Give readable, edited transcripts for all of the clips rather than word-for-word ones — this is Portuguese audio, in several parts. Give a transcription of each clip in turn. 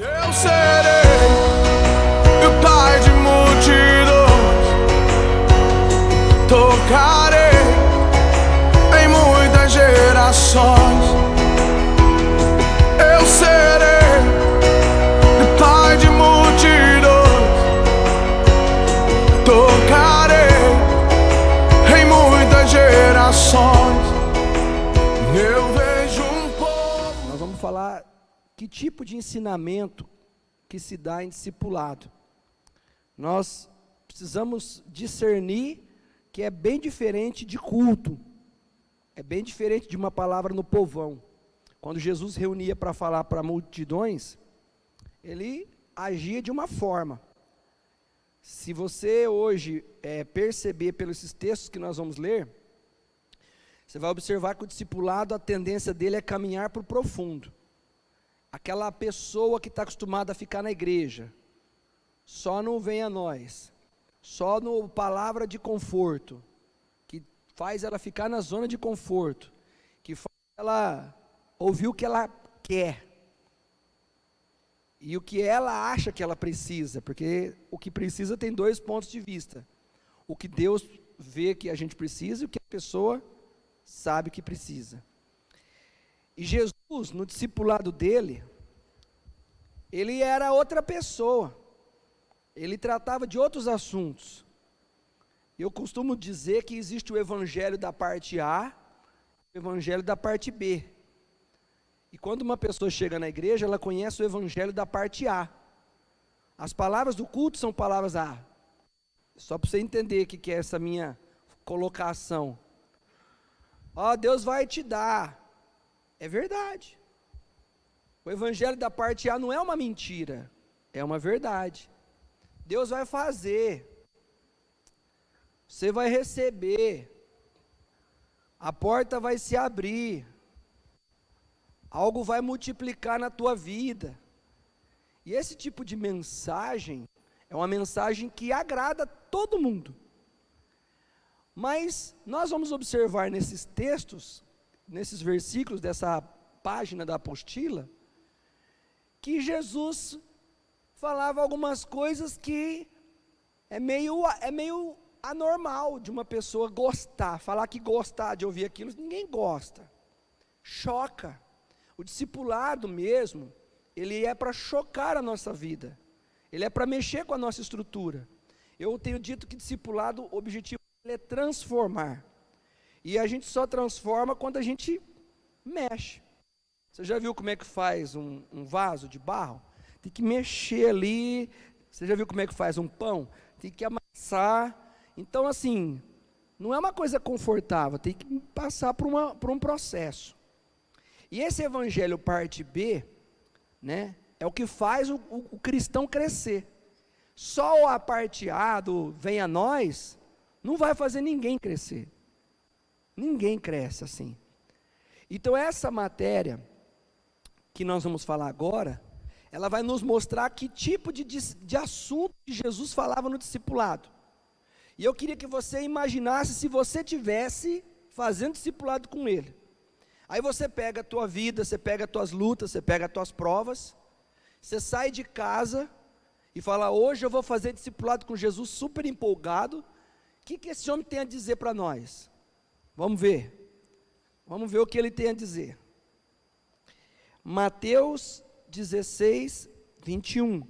Eu serei o pai de multidões, tocarei em muitas gerações. Eu serei o pai de multidões, tocarei em muitas gerações. Eu vejo um povo. Nós vamos falar que tipo de ensinamento que se dá em discipulado. Nós precisamos discernir que é bem diferente de culto, é bem diferente de uma palavra no povão. Quando Jesus reunia para falar para multidões, ele agia de uma forma. Se você hoje perceber pelos textos que nós vamos ler, você vai observar que o discipulado, a tendência dele é caminhar para o profundo. Aquela pessoa que está acostumada a ficar na igreja, só no vem a nós, só no palavra de conforto, que faz ela ficar na zona de conforto, que faz ela ouvir o que ela quer, e o que ela acha que ela precisa, porque o que precisa tem dois pontos de vista, o que Deus vê que a gente precisa e o que a pessoa sabe que precisa. E Jesus, no discipulado dele, ele era outra pessoa, ele tratava de outros assuntos. Eu costumo dizer que existe o evangelho da parte A, o evangelho da parte B. E quando uma pessoa chega na igreja, ela conhece o evangelho da parte A. As palavras do culto são palavras A. Só para você entender o que é essa minha colocação. Ó, Deus vai te dar. É verdade. O evangelho da parte A não é uma mentira, é uma verdade. Deus vai fazer, você vai receber, a porta vai se abrir, algo vai multiplicar na tua vida. E esse tipo de mensagem é uma mensagem que agrada todo mundo. Mas nós vamos observar nesses textos, nesses versículos dessa página da apostila, que Jesus falava algumas coisas que é meio anormal de uma pessoa gostar, falar que gostar de ouvir aquilo, ninguém gosta, choca. O discipulado mesmo, ele é para chocar a nossa vida, ele é para mexer com a nossa estrutura. Eu tenho dito que discipulado, o objetivo é transformar, e a gente só transforma quando a gente mexe. Você já viu como é que faz um vaso de barro? Tem que mexer ali. Você já viu como é que faz um pão? Tem que amassar. Então, assim, não é uma coisa confortável, tem que passar por um processo. E esse evangelho parte B, né, é o que faz o cristão crescer. Só a parte A do vem a nós, não vai fazer ninguém crescer. Ninguém cresce assim. Então essa matéria que nós vamos falar agora, ela vai nos mostrar que tipo de assunto que Jesus falava no discipulado. E eu queria que você imaginasse se você tivesse fazendo discipulado com ele. Aí você pega a tua vida, você pega as tuas lutas, você pega as tuas provas, você sai de casa e fala, hoje eu vou fazer discipulado com Jesus, super empolgado. O que esse homem tem a dizer para nós? Vamos ver o que ele tem a dizer. Mateus 16, 21.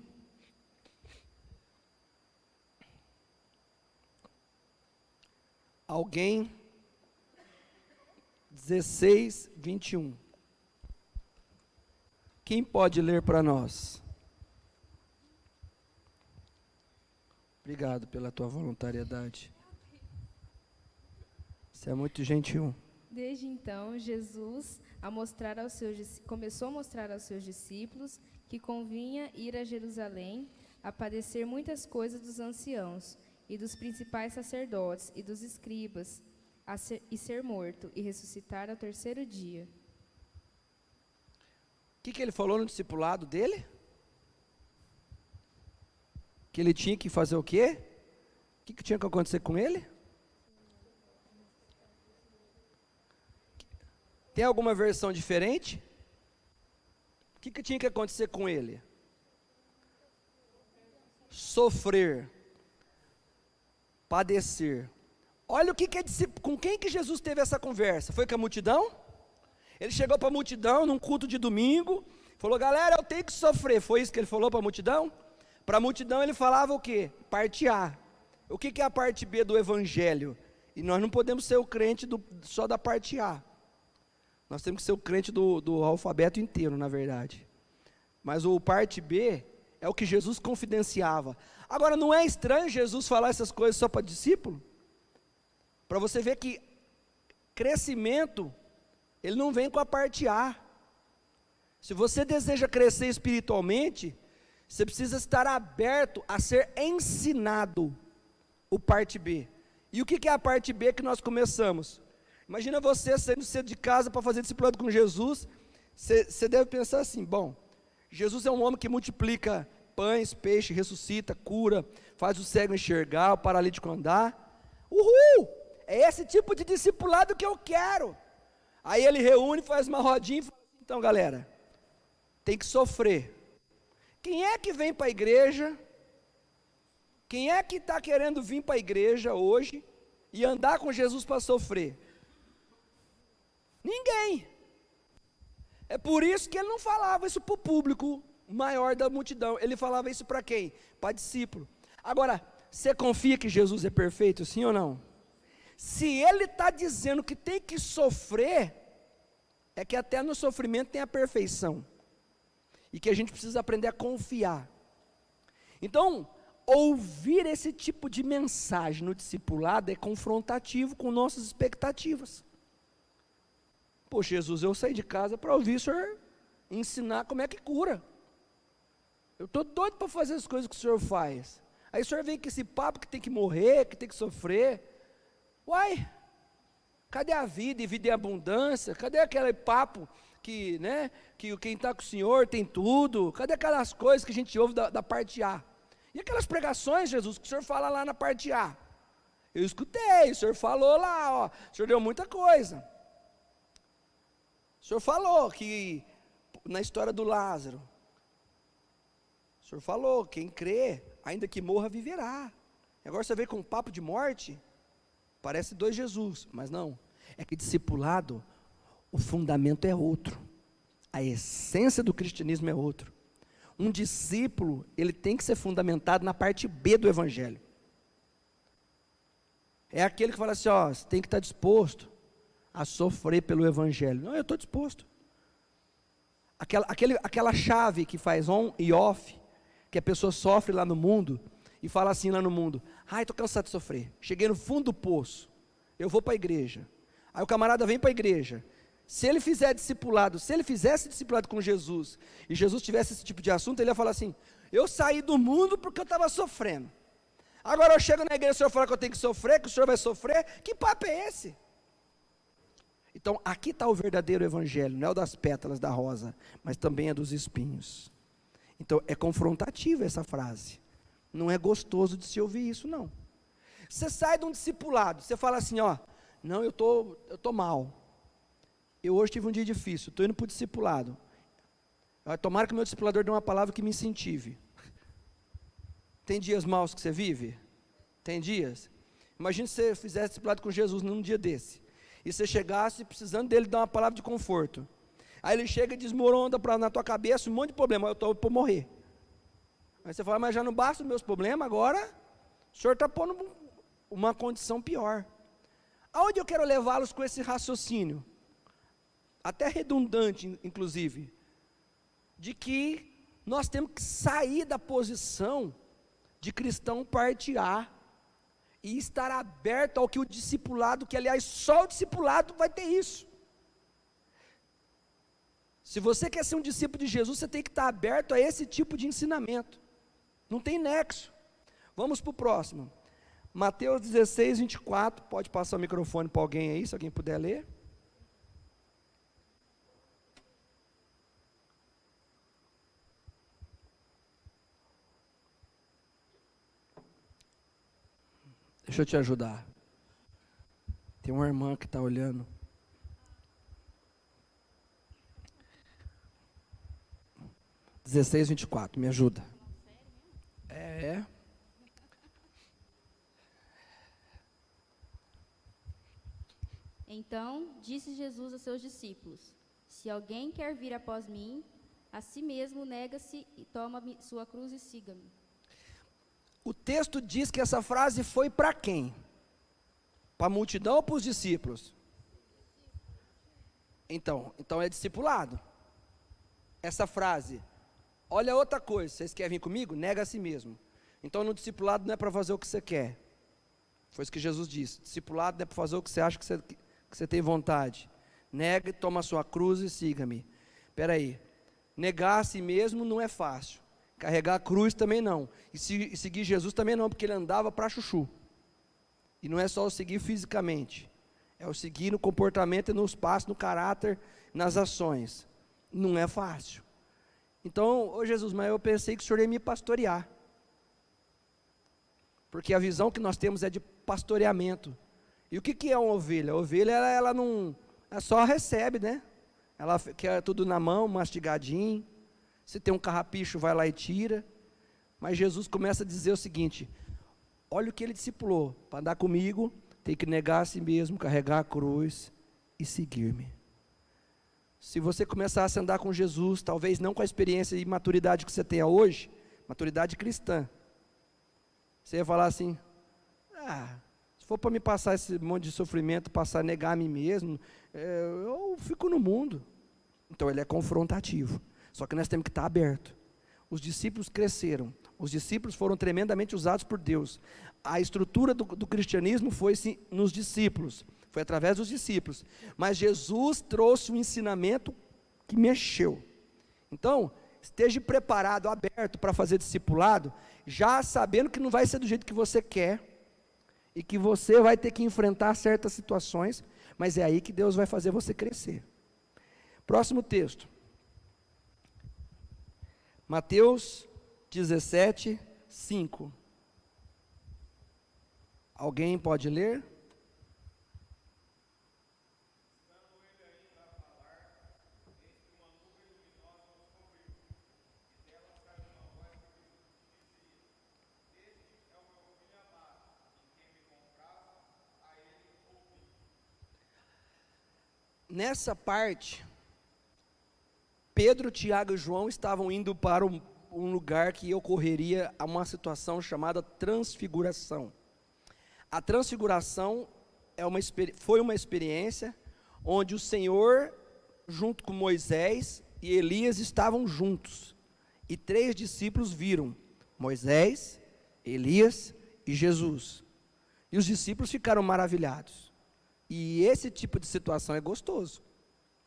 Alguém? 16, 21. Quem pode ler para nós? Obrigado pela tua voluntariedade. Você é muito gentil. Desde então, Jesus começou a mostrar aos seus discípulos que convinha ir a Jerusalém, a padecer muitas coisas dos anciãos, e dos principais sacerdotes, e dos escribas, e ser morto, e ressuscitar ao terceiro dia. O que ele falou no discipulado dele? Que ele tinha que fazer o quê? O que tinha que acontecer com ele? Tem alguma versão diferente? O que tinha que acontecer com ele? sofrer, padecer. Olha o que é com quem que Jesus teve essa conversa? Foi com a multidão? Ele chegou para a multidão num culto de domingo, falou: galera, eu tenho que sofrer. Foi isso que ele falou para a multidão? Para a multidão ele falava o quê? Parte A. O que é a parte B do evangelho? E nós não podemos ser o crente só da parte A. Nós temos que ser o crente do alfabeto inteiro, na verdade. Mas o parte B é o que Jesus confidenciava. Agora, não é estranho Jesus falar essas coisas só para discípulo? Para você ver que crescimento, ele não vem com a parte A. Se você deseja crescer espiritualmente, você precisa estar aberto a ser ensinado o parte B. E o que é a parte B que nós começamos? Imagina você saindo cedo de casa para fazer discipulado com Jesus. Você deve pensar assim: bom, Jesus é um homem que multiplica pães, peixe, ressuscita, cura, faz o cego enxergar, o paralítico andar. Uhul! É esse tipo de discipulado que eu quero. Aí ele reúne, faz uma rodinha e fala assim: então galera, tem que sofrer. Quem é que vem para a igreja? Quem é que está querendo vir para a igreja hoje e andar com Jesus para sofrer? Ninguém. É por isso que ele não falava isso para o público maior da multidão. Ele falava isso para quem? Para discípulo. Agora, você confia que Jesus é perfeito, sim ou não? Se ele está dizendo que tem que sofrer, é que até no sofrimento tem a perfeição. E que a gente precisa aprender a confiar. Então, ouvir esse tipo de mensagem no discipulado é confrontativo com nossas expectativas. Pô, Jesus, eu saí de casa para ouvir o senhor ensinar como é que cura. Eu estou doido para fazer as coisas que o senhor faz. Aí o senhor vem com esse papo que tem que morrer, que tem que sofrer. Uai, cadê a vida e vida em abundância? Cadê aquele papo que, né, que quem está com o senhor tem tudo? Cadê aquelas coisas que a gente ouve da parte A? E aquelas pregações, Jesus, que o senhor fala lá na parte A? Eu escutei, o senhor falou lá, ó, o senhor deu muita coisa. O senhor falou que, na história do Lázaro, o senhor falou, quem crê, ainda que morra, viverá. E agora você vem com um papo de morte, parece dois Jesus, mas não. É que discipulado, o fundamento é outro. A essência do cristianismo é outro. Um discípulo, ele tem que ser fundamentado na parte B do evangelho. É aquele que fala assim, ó, você tem que estar disposto a sofrer pelo evangelho. Não, eu estou disposto. Aquela chave que faz on e off, que a pessoa sofre lá no mundo, e fala assim lá no mundo: ai, estou cansado de sofrer, cheguei no fundo do poço, eu vou para a igreja. Aí o camarada vem para a igreja. Se ele fizer discipulado, se ele fizesse discipulado com Jesus, e Jesus tivesse esse tipo de assunto, ele ia falar assim: eu saí do mundo porque eu estava sofrendo. Agora eu chego na igreja e o senhor fala que eu tenho que sofrer, que o senhor vai sofrer, que papo é esse? Então aqui está o verdadeiro evangelho, não é o das pétalas da rosa, mas também é dos espinhos. Então é confrontativa essa frase, não é gostoso de se ouvir isso não. Você sai de um discipulado, você fala assim, ó, não, eu tô mal, eu hoje tive um dia difícil, estou indo para o discipulado, tomara que o meu discipulador dê uma palavra que me incentive. Tem dias maus que você vive? Tem dias? Imagina se você fizesse discipulado com Jesus num dia desse, e você chegasse precisando dele dar uma palavra de conforto, aí ele chega e desmorona na tua cabeça um monte de problema, eu estou para morrer. Aí você fala, mas já não basta os meus problemas, agora o senhor está pondo uma condição pior. Aonde eu quero levá-los com esse raciocínio? Até redundante, inclusive, de que nós temos que sair da posição de cristão parte A, e estar aberto ao que o discipulado, que aliás só o discipulado vai ter isso. Se você quer ser um discípulo de Jesus, você tem que estar aberto a esse tipo de ensinamento, não tem nexo. Vamos para o próximo, Mateus 16, 24, pode passar o microfone para alguém aí, se alguém puder ler. Deixa eu te ajudar. Tem uma irmã que está olhando. (16:24), me ajuda. É. Então disse Jesus a seus discípulos: Se alguém quer vir após mim, a si mesmo nega-se e toma sua cruz e siga-me. O texto diz que essa frase foi para quem? Para a multidão ou para os discípulos? Então é discipulado. Essa frase, olha outra coisa, vocês querem vir comigo? Nega a si mesmo. Então no discipulado não é para fazer o que você quer. Foi isso que Jesus disse. Discipulado não é para fazer o que você acha que você tem vontade. Nega e toma a sua cruz e siga-me. Espera aí. Negar a si mesmo não é fácil. Carregar a cruz também não. E seguir Jesus também não, porque ele andava para chuchu. E não é só o seguir fisicamente. É o seguir no comportamento, nos passos, no caráter, nas ações. Não é fácil. Então, ô Jesus, mas eu pensei que o Senhor ia me pastorear. Porque a visão que nós temos é de pastoreamento. E o que é uma ovelha? A ovelha, ela não, ela só recebe, né? Ela quer tudo na mão, mastigadinho. Se tem um carrapicho, vai lá e tira. Mas Jesus começa a dizer o seguinte: olha o que ele discipulou. Para andar comigo, tem que negar a si mesmo, carregar a cruz e seguir-me. Se você começasse a andar com Jesus, talvez não com a experiência e maturidade que você tenha hoje, maturidade cristã, você ia falar assim: se for para me passar esse monte de sofrimento, passar a negar a mim mesmo, eu fico no mundo. Então ele é confrontativo. Só que nós temos que estar aberto. Os discípulos cresceram. Os discípulos foram tremendamente usados por Deus. A estrutura do cristianismo foi sim, nos discípulos. Foi através dos discípulos. Mas Jesus trouxe um ensinamento que mexeu. Então, esteja preparado, aberto para fazer discipulado, já sabendo que não vai ser do jeito que você quer, e que você vai ter que enfrentar certas situações, mas é aí que Deus vai fazer você crescer. Próximo texto. Mateus 17, 5. Alguém pode ler? Nessa parte, Pedro, Tiago e João estavam indo para um lugar que ocorreria a uma situação chamada transfiguração. A transfiguração foi uma experiência onde o Senhor, junto com Moisés e Elias, estavam juntos. E 3 discípulos viram Moisés, Elias e Jesus. E os discípulos ficaram maravilhados. E esse tipo de situação é gostoso.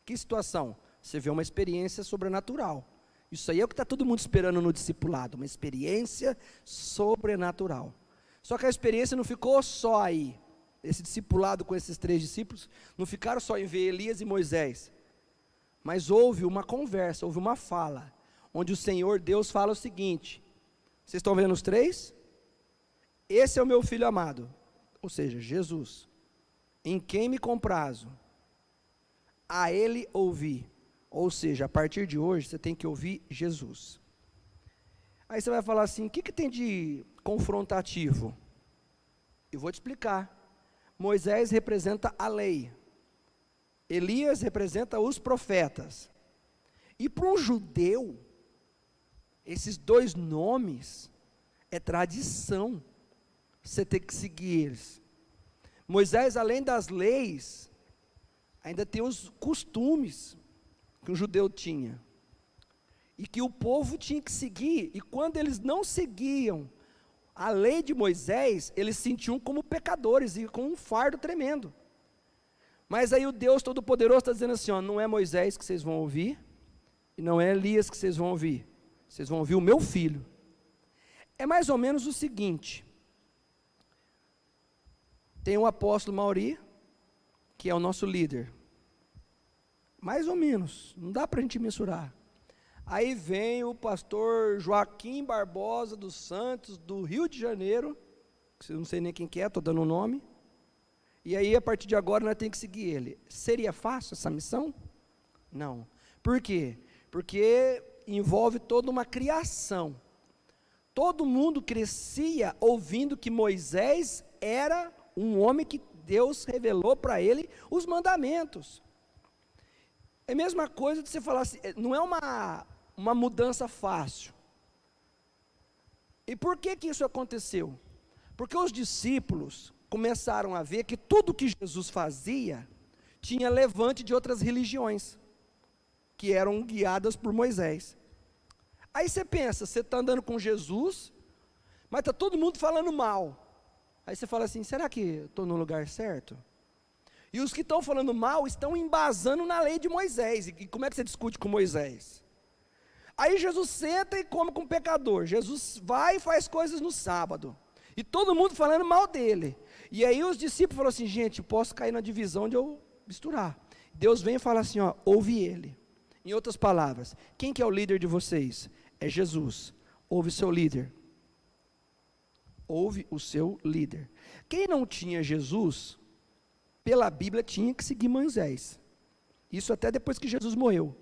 Que situação? Você vê uma experiência sobrenatural. Isso aí é o que está todo mundo esperando no discipulado, uma experiência sobrenatural. Só que a experiência não ficou só aí. Esse discipulado com esses 3 discípulos, não ficaram só em ver Elias e Moisés. Mas houve uma conversa, houve uma fala, onde o Senhor Deus fala o seguinte: vocês estão vendo os 3? Esse é o meu filho amado, ou seja, Jesus, em quem me comprazo, a ele ouvi. Ou seja, a partir de hoje você tem que ouvir Jesus. Aí você vai falar assim: o que tem de confrontativo? Eu vou te explicar. Moisés representa a lei, Elias representa os profetas. E para um judeu, esses 2 nomes é tradição, você tem que seguir eles. Moisés, além das leis, ainda tem os costumes que um judeu tinha, e que o povo tinha que seguir, e quando eles não seguiam a lei de Moisés, eles se sentiam como pecadores, e com um fardo tremendo. Mas aí o Deus Todo-Poderoso está dizendo assim: não é Moisés que vocês vão ouvir, e não é Elias que vocês vão ouvir o meu filho. É mais ou menos o seguinte: tem o apóstolo Mauri, que é o nosso líder, mais ou menos, não dá para a gente mensurar. Aí vem o pastor Joaquim Barbosa dos Santos, do Rio de Janeiro, que eu não sei nem quem que é, estou dando o nome, e aí a partir de agora nós temos que seguir ele. Seria fácil essa missão? Não. Por quê? Porque envolve toda uma criação, Todo mundo crescia ouvindo que Moisés era um homem que Deus revelou para ele os mandamentos. É a mesma coisa de você falar assim, não é uma mudança fácil. E por que isso aconteceu? Porque os discípulos começaram a ver que tudo que Jesus fazia tinha levante de outras religiões, que eram guiadas por Moisés. Aí você pensa, você está andando com Jesus, mas está todo mundo falando mal. Aí você fala assim, será que estou no lugar certo? E os que estão falando mal estão embasando na lei de Moisés. E como é que você discute com Moisés? Aí Jesus senta e come com o pecador. Jesus vai e faz coisas no sábado. E todo mundo falando mal dele. E aí os discípulos falaram assim, gente, posso cair na divisão de eu misturar. Deus vem e fala assim, ó, ouve ele. Em outras palavras, quem que é o líder de vocês? É Jesus. Ouve seu líder. Ouve o seu líder. Quem não tinha Jesus, pela Bíblia tinha que seguir Moisés. Isso até depois que Jesus morreu.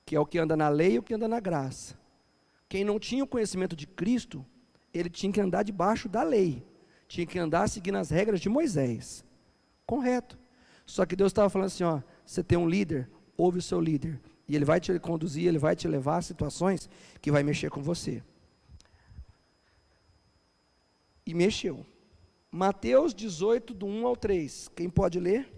Que é o que anda na lei e o que anda na graça. Quem não tinha o conhecimento de Cristo, ele tinha que andar debaixo da lei. Tinha que andar seguindo as regras de Moisés. Correto. Só que Deus estava falando assim, ó, você tem um líder, ouve o seu líder. E ele vai te conduzir, ele vai te levar a situações que vai mexer com você. E mexeu. Mateus 18, do 1 ao 3. Quem pode ler?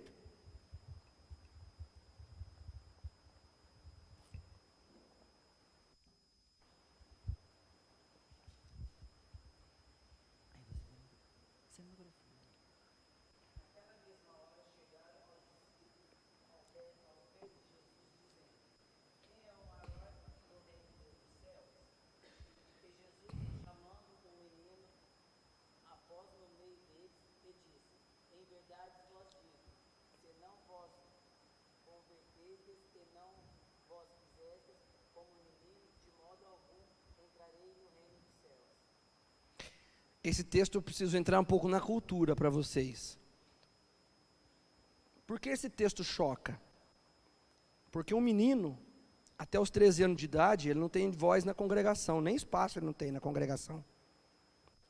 Esse texto eu preciso entrar um pouco na cultura para vocês. Por que esse texto choca? Porque um menino, até os 13 anos de idade, ele não tem voz na congregação, nem espaço ele não tem na congregação.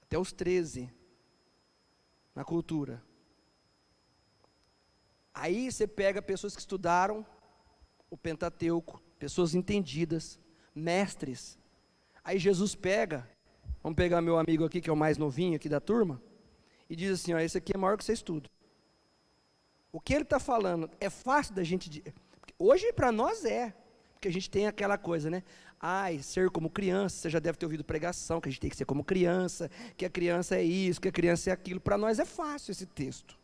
Até os 13, na cultura. Aí você pega pessoas que estudaram o Pentateuco, pessoas entendidas, mestres. Aí Jesus pega, vamos pegar meu amigo aqui, que é o mais novinho aqui da turma, e diz assim, ó, esse aqui é maior que você estuda. O que ele está falando é fácil da gente... Hoje para nós porque a gente tem aquela coisa, né? Ai, ser como criança, você já deve ter ouvido pregação, que a gente tem que ser como criança, que a criança é isso, que a criança é aquilo. Para nós é fácil esse texto.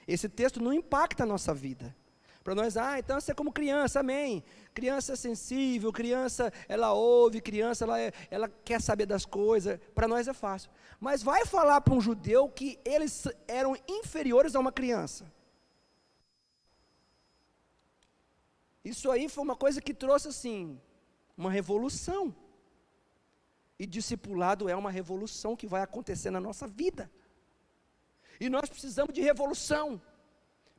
Esse texto não impacta a nossa vida. Para nós, então você é como criança, amém. Criança é sensível, criança, ela ouve, criança, ela quer saber das coisas. Para nós é fácil. Mas vai falar para um judeu que eles eram inferiores a uma criança. Isso aí foi uma coisa que trouxe, assim, uma revolução. E discipulado é uma revolução que vai acontecer na nossa vida. E nós precisamos de revolução.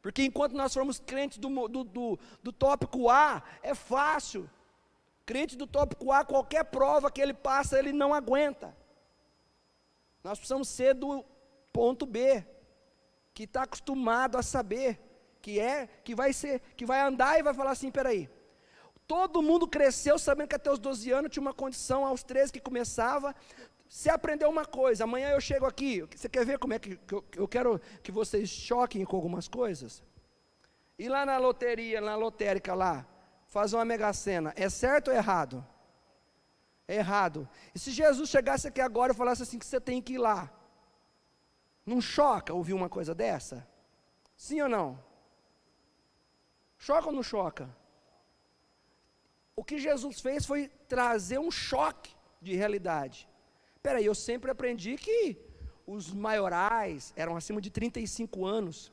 Porque enquanto nós formos crentes do tópico A, é fácil. Crente do tópico A, qualquer prova que ele passa, ele não aguenta. Nós precisamos ser do ponto B, que está acostumado a saber, que vai andar e vai falar assim, peraí. Todo mundo cresceu sabendo que até os 12 anos tinha uma condição, aos 13 que começava. Você aprendeu uma coisa, amanhã eu chego aqui, você quer ver como é que eu quero que vocês choquem com algumas coisas? E lá na loteria, na lotérica lá, fazer uma mega-sena, é certo ou errado? É errado. E se Jesus chegasse aqui agora e falasse assim que você tem que ir lá, não choca ouvir uma coisa dessa? Sim ou não? Choca ou não choca? O que Jesus fez foi trazer um choque de realidade. Peraí, eu sempre aprendi que os maiorais eram acima de 35 anos,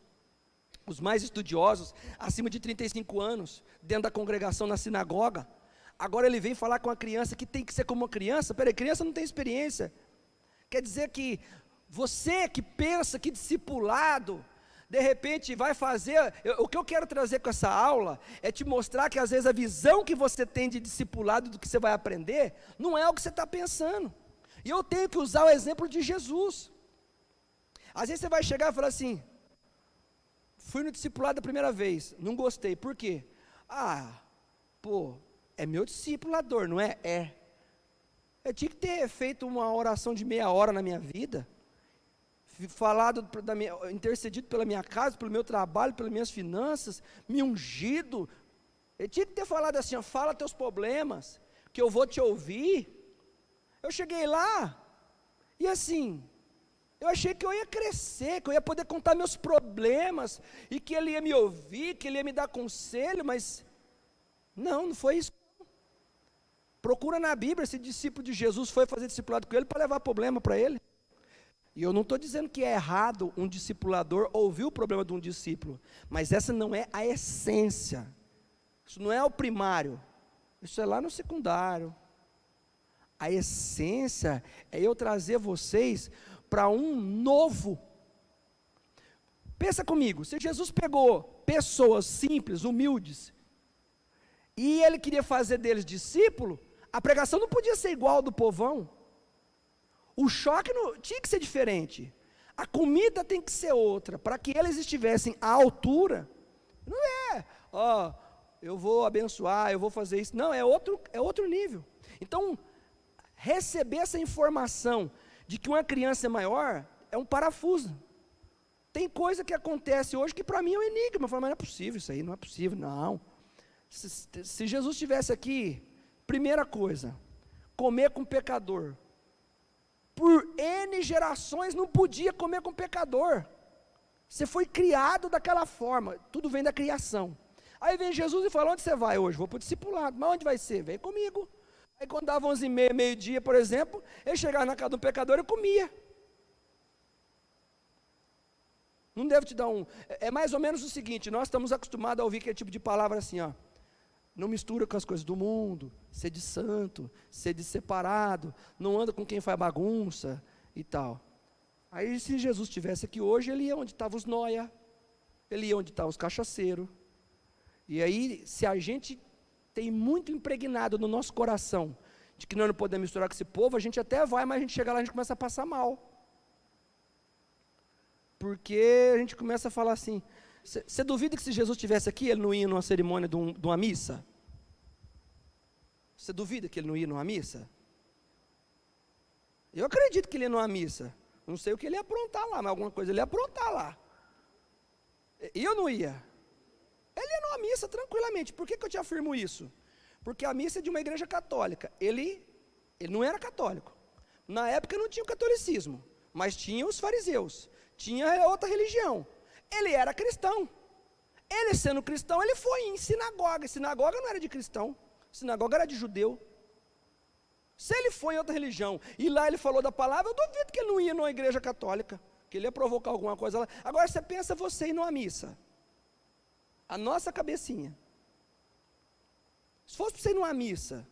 os mais estudiosos, acima de 35 anos, dentro da congregação na sinagoga. Agora ele vem falar com a criança que tem que ser como uma criança. Peraí, criança não tem experiência. Quer dizer que você que pensa que discipulado, de repente vai fazer, o que eu quero trazer com essa aula, é te mostrar que às vezes a visão que você tem de discipulado, do que você vai aprender, não é o que você está pensando. E eu tenho que usar o exemplo de Jesus. Às vezes você vai chegar e falar assim, fui no discipulado a primeira vez, não gostei, por quê? É meu discipulador, não é? É. Eu tinha que ter feito uma oração de meia hora na minha vida, intercedido pela minha casa, pelo meu trabalho, pelas minhas finanças, me ungido. Eu tinha que ter falado assim, fala teus problemas, que eu vou te ouvir. Eu cheguei lá, e assim, eu achei que eu ia crescer, que eu ia poder contar meus problemas, e que ele ia me ouvir, que ele ia me dar conselho, mas não foi isso. Procura na Bíblia se discípulo de Jesus foi fazer discipulado com ele para levar problema para ele. E eu não estou dizendo que é errado um discipulador ouvir o problema de um discípulo, mas essa não é a essência, isso não é o primário, isso é lá no secundário. A essência é eu trazer vocês para um novo. Pensa comigo, se Jesus pegou pessoas simples, humildes, e ele queria fazer deles discípulo, a pregação não podia ser igual ao do povão. O choque tinha que ser diferente. A comida tem que ser outra, para que eles estivessem à altura. Não é, eu vou abençoar, eu vou fazer isso. Não, é outro nível. Então, receber essa informação de que uma criança é maior, é um parafuso. Tem coisa que acontece hoje que para mim é um enigma. Eu falo, mas não é possível isso aí, não é possível, não. Se Jesus estivesse aqui, primeira coisa, comer com pecador. Por N gerações não podia comer com pecador. Você foi criado daquela forma, tudo vem da criação. Aí vem Jesus e fala, onde você vai hoje? Vou para o discipulado. Mas onde vai ser? Vem comigo. Aí quando dava 11h30, meio-dia, por exemplo, ele chegava na casa do pecador e comia. Não deve te dar é mais ou menos o seguinte, nós estamos acostumados a ouvir aquele tipo de palavra assim, não mistura com as coisas do mundo, ser de santo, ser de separado, não anda com quem faz bagunça e tal. Aí se Jesus estivesse aqui hoje, ele ia onde estavam os noia, ele ia onde estavam os cachaceiros. E aí, se a gente tem muito impregnado no nosso coração, de que nós não podemos misturar com esse povo, a gente até vai, mas a gente chega lá e a gente começa a passar mal. Porque a gente começa a falar assim, você duvida que se Jesus estivesse aqui, ele não ia numa cerimônia de uma missa? Você duvida que ele não ia numa missa? Eu acredito que ele ia numa missa. Não sei o que ele ia aprontar lá, mas alguma coisa ele ia aprontar lá. E eu não ia. Ele ia numa missa tranquilamente. Por que eu te afirmo isso? Porque a missa é de uma igreja católica. Ele não era católico. Na época não tinha o catolicismo, mas tinha os fariseus. Tinha outra religião. Ele era cristão. Ele sendo cristão, ele foi em sinagoga. Sinagoga não era de cristão. Sinagoga era de judeu. Se ele foi em outra religião e lá ele falou da palavra, eu duvido que ele não ia numa igreja católica, que ele ia provocar alguma coisa lá. Agora você pensa você ir numa missa. A nossa cabecinha. Se fosse para você ir numa missa,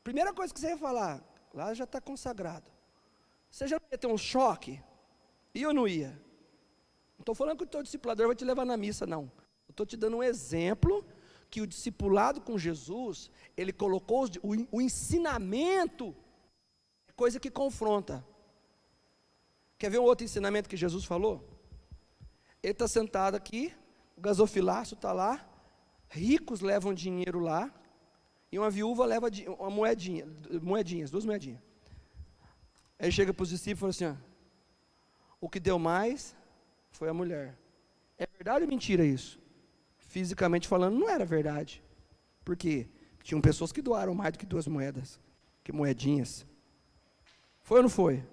primeira coisa que você ia falar, lá já está consagrado. Você já ia ter um choque? E eu não ia. Não estou falando que o teu discipulador vai te levar na missa, não. Eu estou te dando um exemplo que o discipulado com Jesus, ele colocou o ensinamento, é coisa que confronta. Quer ver um outro ensinamento que Jesus falou? Ele está sentado aqui, o gasofilaço está lá, ricos levam dinheiro lá, e uma viúva leva uma moedinhas, 2 moedinhas. Aí chega para os discípulos e fala assim, o que deu mais foi a mulher. É verdade ou mentira isso? Fisicamente falando, não era verdade. Por quê? Tinham pessoas que doaram mais do que 2 moedas, que moedinhas. Foi ou não foi?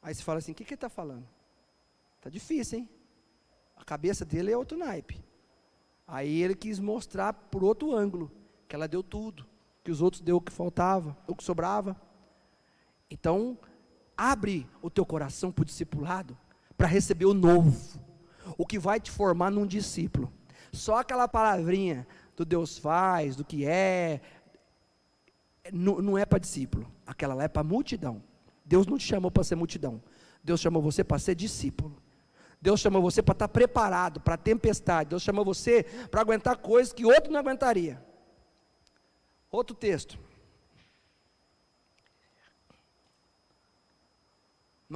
Aí você fala assim, o que ele está falando? Está difícil, hein? A cabeça dele é outro naipe. Aí ele quis mostrar por outro ângulo, que ela deu tudo, que os outros deu o que faltava, o que sobrava. Então, abre o teu coração para o discipulado, para receber o novo, o que vai te formar num discípulo. Só aquela palavrinha do Deus faz, do que não é para discípulo, aquela lá é para multidão. Deus não te chamou para ser multidão, Deus chamou você para ser discípulo. Deus chamou você para estar preparado para a tempestade. Deus chamou você para aguentar coisas que outro não aguentaria. Outro texto.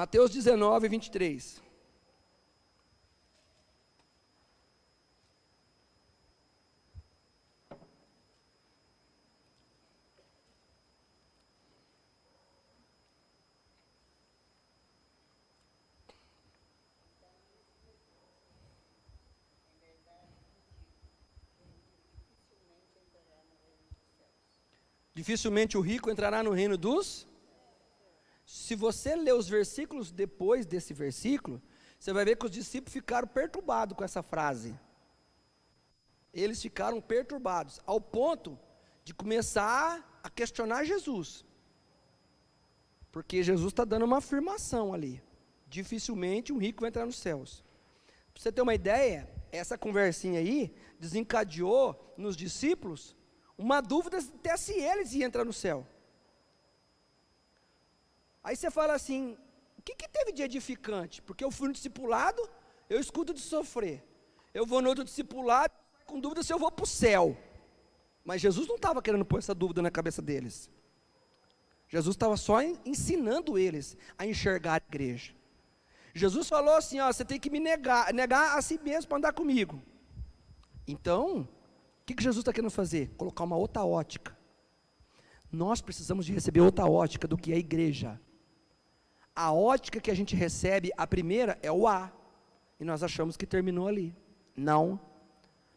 Mateus 19, 23. Dificilmente o rico entrará no reino dos... Se você ler os versículos depois desse versículo, você vai ver que os discípulos ficaram perturbados com essa frase. Eles ficaram perturbados, ao ponto de começar a questionar Jesus. Porque Jesus está dando uma afirmação ali. Dificilmente um rico vai entrar nos céus. Para você ter uma ideia, essa conversinha aí desencadeou nos discípulos uma dúvida até se eles iam entrar no céu. Aí você fala assim, o que teve de edificante? Porque eu fui no discipulado, eu escuto de sofrer. Eu vou no outro discipulado, com dúvida se eu vou para o céu. Mas Jesus não estava querendo pôr essa dúvida na cabeça deles. Jesus estava só ensinando eles a enxergar a igreja. Jesus falou assim, ó, você tem que me negar a si mesmo para andar comigo. Então, o que Jesus está querendo fazer? Colocar uma outra ótica. Nós precisamos de receber outra ótica do que é a igreja. A ótica que a gente recebe, a primeira, é o A. E nós achamos que terminou ali. Não.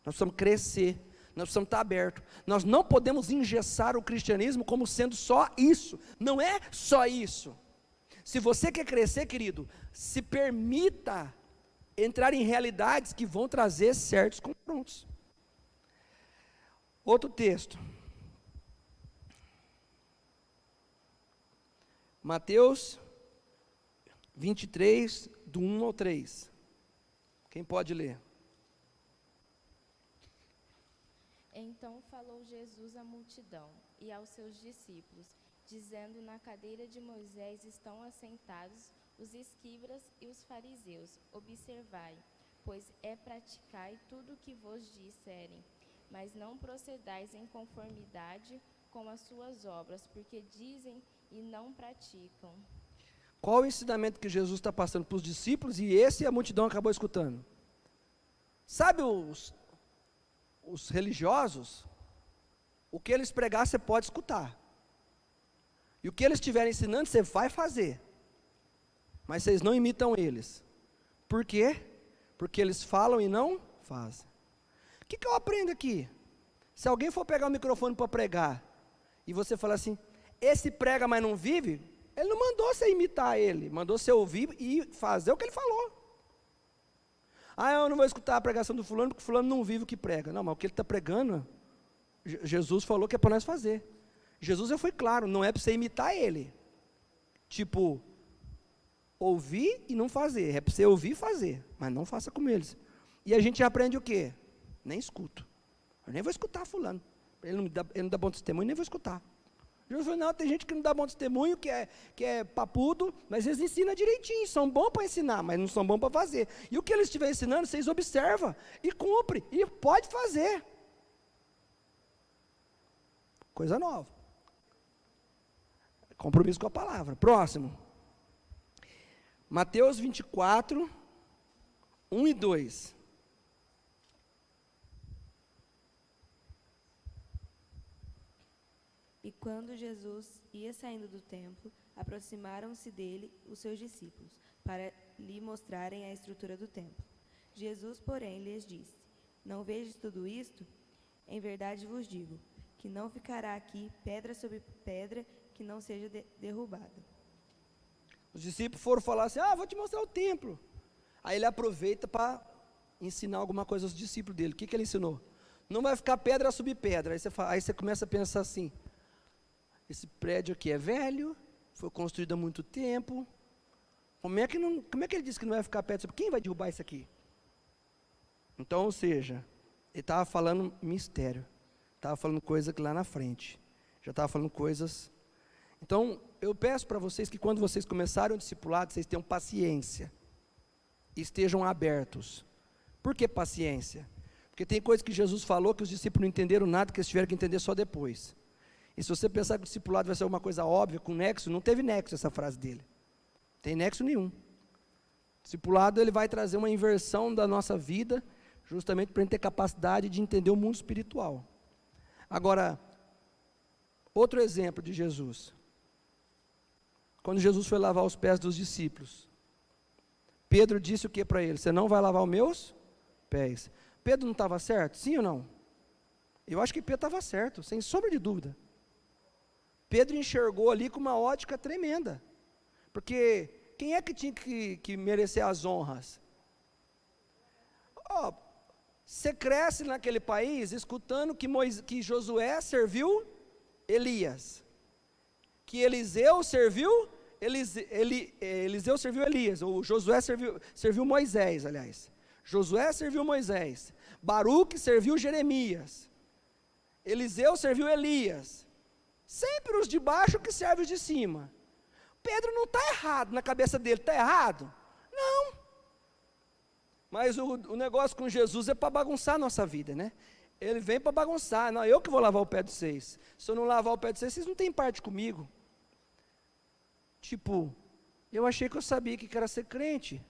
Nós precisamos crescer. Nós precisamos estar abertos. Nós não podemos engessar o cristianismo como sendo só isso. Não é só isso. Se você quer crescer, querido, se permita entrar em realidades que vão trazer certos confrontos. Outro texto. Mateus 23, do 1 ao 3. Quem pode ler? Então falou Jesus à multidão e aos seus discípulos, dizendo: na cadeira de Moisés estão assentados os escribas e os fariseus. Observai, pois praticai tudo o que vos disserem, mas não procedais em conformidade com as suas obras, porque dizem e não praticam. Qual o ensinamento que Jesus está passando para os discípulos e esse a multidão acabou escutando? Sabe os religiosos, o que eles pregar você pode escutar. E o que eles estiverem ensinando você vai fazer. Mas vocês não imitam eles. Por quê? Porque eles falam e não fazem. O que eu aprendo aqui? Se alguém for pegar o microfone para pregar, e você falar assim, esse prega mas não vive, ele não mandou você imitar ele, mandou você ouvir e fazer o que ele falou. Ah, eu não vou escutar a pregação do fulano, porque fulano não vive o que prega. Não, mas o que ele está pregando, Jesus falou que é para nós fazer. Jesus já foi claro, não é para você imitar ele. Tipo, ouvir e não fazer, é para você ouvir e fazer, mas não faça como eles. E a gente aprende o quê? Nem escuto. Eu nem vou escutar fulano. Ele não dá bom testemunho, nem vou escutar. Jesus falou, não, tem gente que não dá bom testemunho, que é papudo, mas eles ensinam direitinho, são bons para ensinar, mas não são bons para fazer. E o que eles estiverem ensinando, vocês observam, e cumpre, e pode fazer. Coisa nova. Compromisso com a palavra. Próximo. Mateus 24, 1 e 2. E quando Jesus ia saindo do templo, aproximaram-se dele os seus discípulos, para lhe mostrarem a estrutura do templo. Jesus, porém, lhes disse, não vedes tudo isto? Em verdade vos digo, que não ficará aqui pedra sobre pedra que não seja derrubada. Os discípulos foram falar assim, vou te mostrar o templo. Aí ele aproveita para ensinar alguma coisa aos discípulos dele. O que ele ensinou? Não vai ficar pedra sobre pedra. Aí você começa a pensar assim, esse prédio aqui é velho, foi construído há muito tempo, como é que ele disse que não vai ficar pedra sobre? Quem vai derrubar isso aqui? Então, ou seja, ele estava falando mistério, estava falando coisa que lá na frente, já estava falando coisas. Então, eu peço para vocês que quando vocês começarem o discipulado, vocês tenham paciência, estejam abertos. Por que paciência? Porque tem coisas que Jesus falou que os discípulos não entenderam nada, que eles tiveram que entender só depois. E se você pensar que o discipulado vai ser uma coisa óbvia, com nexo, não teve nexo essa frase dele. Tem nexo nenhum. Discipulado, ele vai trazer uma inversão da nossa vida, justamente para a gente ter capacidade de entender o mundo espiritual. Agora, outro exemplo de Jesus. Quando Jesus foi lavar os pés dos discípulos, Pedro disse o que para ele? Você não vai lavar os meus pés. Pedro não estava certo? Sim ou não? Eu acho que Pedro estava certo, sem sombra de dúvida. Pedro enxergou ali com uma ótica tremenda. Porque quem é que tinha que merecer as honras? Você cresce naquele país escutando que Josué serviu Elias, que Eliseu serviu Elias, ou Josué serviu Moisés, aliás. Josué serviu Moisés, Baruque serviu Jeremias, Eliseu serviu Elias. Sempre os de baixo que servem os de cima. Pedro não está errado na cabeça dele, está errado? Não. Mas o negócio com Jesus é para bagunçar a nossa vida, né? Ele vem para bagunçar. Não, eu que vou lavar o pé de vocês. Se eu não lavar o pé de vocês, vocês não têm parte comigo. Tipo, eu achei que eu sabia que era ser crente.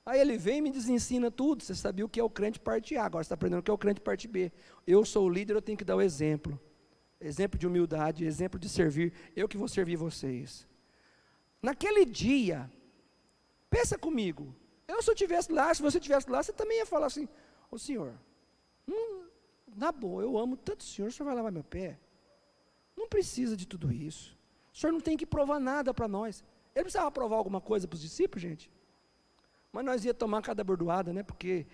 Aí ele vem e me desensina tudo. Você sabia o que é o crente parte A, agora você está aprendendo o que é o crente parte B. Eu sou o líder, eu tenho que dar o exemplo. Exemplo de humildade, exemplo de servir. Eu que vou servir vocês. Naquele dia, pensa comigo. Se eu estivesse lá, se você estivesse lá, você também ia falar assim: ô senhor, na boa, eu amo tanto o senhor vai lavar meu pé? Não precisa de tudo isso. O senhor não tem que provar nada para nós. Ele precisava provar alguma coisa para os discípulos, gente? Mas nós ia tomar cada bordoada, né? Porque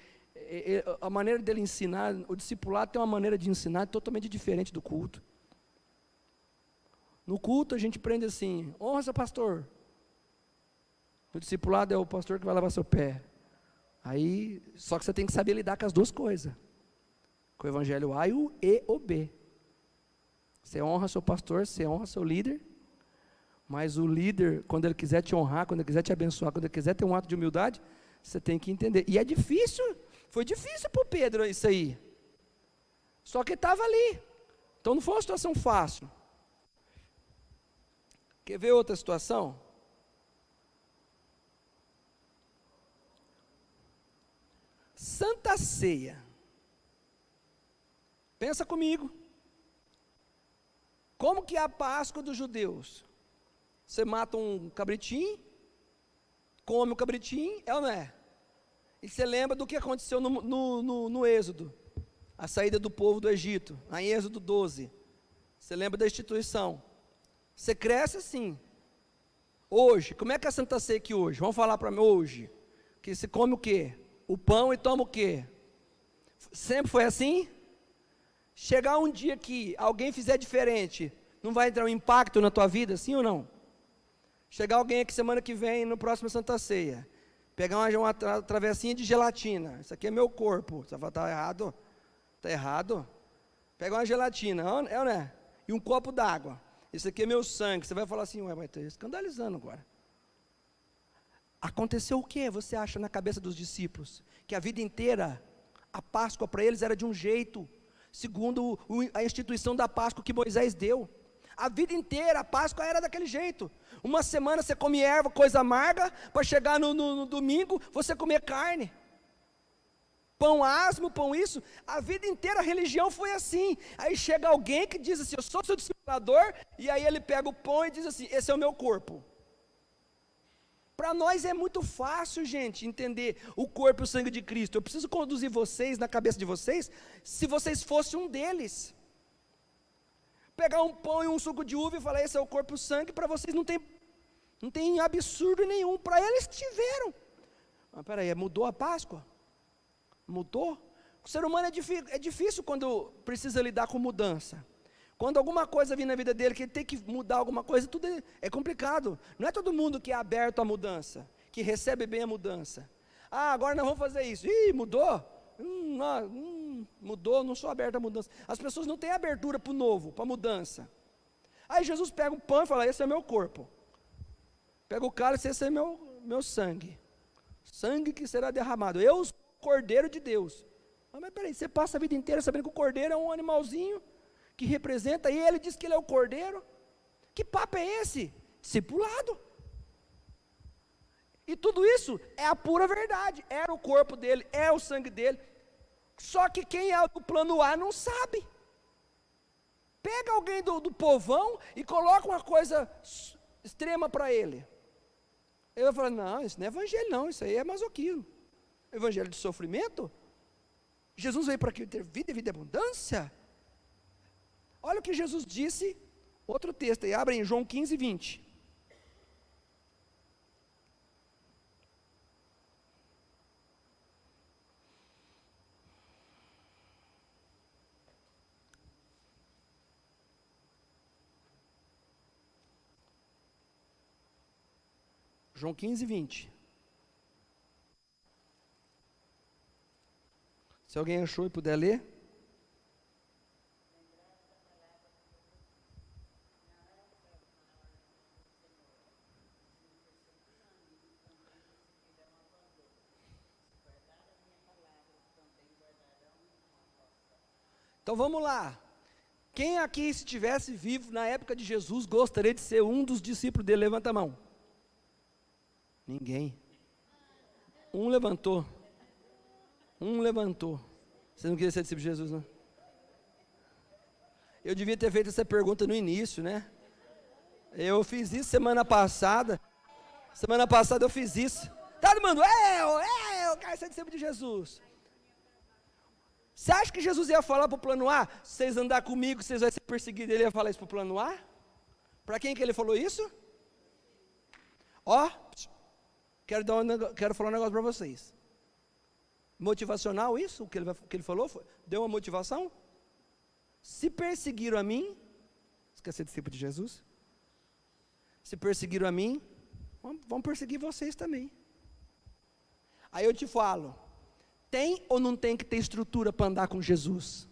a maneira dele ensinar, o discipulado tem uma maneira de ensinar totalmente diferente do culto. No culto a gente aprende assim: honra seu pastor. No discipulado é o pastor que vai lavar seu pé. Aí, só que você tem que saber lidar com as duas coisas. Com o evangelho A e o B. Você honra seu pastor, você honra seu líder. Mas o líder, quando ele quiser te honrar, quando ele quiser te abençoar, quando ele quiser ter um ato de humildade, você tem que entender. E é difícil, foi difícil para o Pedro isso aí. Só que ele estava ali. Então não foi uma situação fácil. Quer ver outra situação? Santa Ceia. Pensa comigo. Como que é a Páscoa dos judeus? Você mata um cabritinho, come o cabritinho, é ou não é? E você lembra do que aconteceu no Êxodo, a saída do povo do Egito, em Êxodo 12. Você lembra da instituição? Você cresce assim. Hoje, como é que é a Santa Ceia aqui hoje? Vamos falar para mim hoje. Que se come o quê? O pão e toma o quê? Sempre foi assim? Chegar um dia que alguém fizer diferente, não vai entrar um impacto na tua vida, sim ou não? Chegar alguém aqui semana que vem, no próximo Santa Ceia, pegar uma travessinha de gelatina, isso aqui é meu corpo, você vai falar: está errado? Está errado? Pega uma gelatina, é ou não é? E um copo d'água, isso aqui é meu sangue, você vai falar assim: ué, vai estar escandalizando agora. Aconteceu o que você acha na cabeça dos discípulos? Que a vida inteira, a Páscoa para eles era de um jeito, segundo a instituição da Páscoa que Moisés deu. A vida inteira a Páscoa era daquele jeito. Uma semana você come erva, coisa amarga, para chegar no domingo você comer carne. Pão asmo, pão isso. A vida inteira a religião foi assim. Aí chega alguém que diz assim: eu sou seu discipulador, e aí ele pega o pão e diz assim: esse é o meu corpo. Para nós é muito fácil, gente, entender o corpo e o sangue de Cristo. Eu preciso conduzir vocês na cabeça de vocês, se vocês fossem um deles. Pegar um pão e um suco de uva e falar: esse é o corpo e o sangue, para vocês não tem absurdo nenhum. Para eles tiveram. Mas peraí, mudou a Páscoa? Mudou? O ser humano é difícil quando precisa lidar com mudança. Quando alguma coisa vem na vida dele, que ele tem que mudar alguma coisa, tudo é complicado. Não é todo mundo que é aberto à mudança, que recebe bem a mudança. Agora nós vamos fazer isso. Mudou? Mudou, não sou aberto à mudança. As pessoas não têm abertura para o novo, para a mudança. Aí Jesus pega o pão e fala: esse é meu corpo. Pega o cálice: esse é meu sangue. Sangue que será derramado. Eu sou o Cordeiro de Deus. Mas peraí, você passa a vida inteira sabendo que o Cordeiro é um animalzinho que representa, e ele diz que ele é o Cordeiro? Que papo é esse? Discipulado. E tudo isso é a pura verdade, era o corpo dele, é o sangue dele. Só que quem é do plano A não sabe. Pega alguém do povão e coloca uma coisa extrema para ele. Ele vai falar, não, isso não é evangelho não, isso aí é masoquismo. Evangelho de sofrimento? Jesus veio para aqui ter vida e vida em abundância? Olha o que Jesus disse, outro texto aí, abre em João 15, 20. João 15, 20. Se alguém achou e puder ler. Então vamos lá. Quem aqui, se estivesse vivo na época de Jesus, gostaria de ser um dos discípulos dele? Levanta a mão. Ninguém. Um levantou. Você não queria ser discípulo de Jesus, não? Eu devia ter feito essa pergunta no início, né? Eu fiz isso semana passada. Semana passada eu fiz isso. Todo mundo, eu quero ser discípulo de Jesus. Você acha que Jesus ia falar para o plano A? Se vocês andar comigo, vocês vão ser perseguidos. Ele ia falar isso para o plano A? Para quem que ele falou isso? Ó, quero falar um negócio para vocês. Motivacional isso? O que ele falou? Deu uma motivação? Se perseguiram a mim, você quer ser discípulo de Jesus? Se perseguiram a mim, vão perseguir vocês também. Aí eu te falo, tem ou não tem que ter estrutura para andar com Jesus?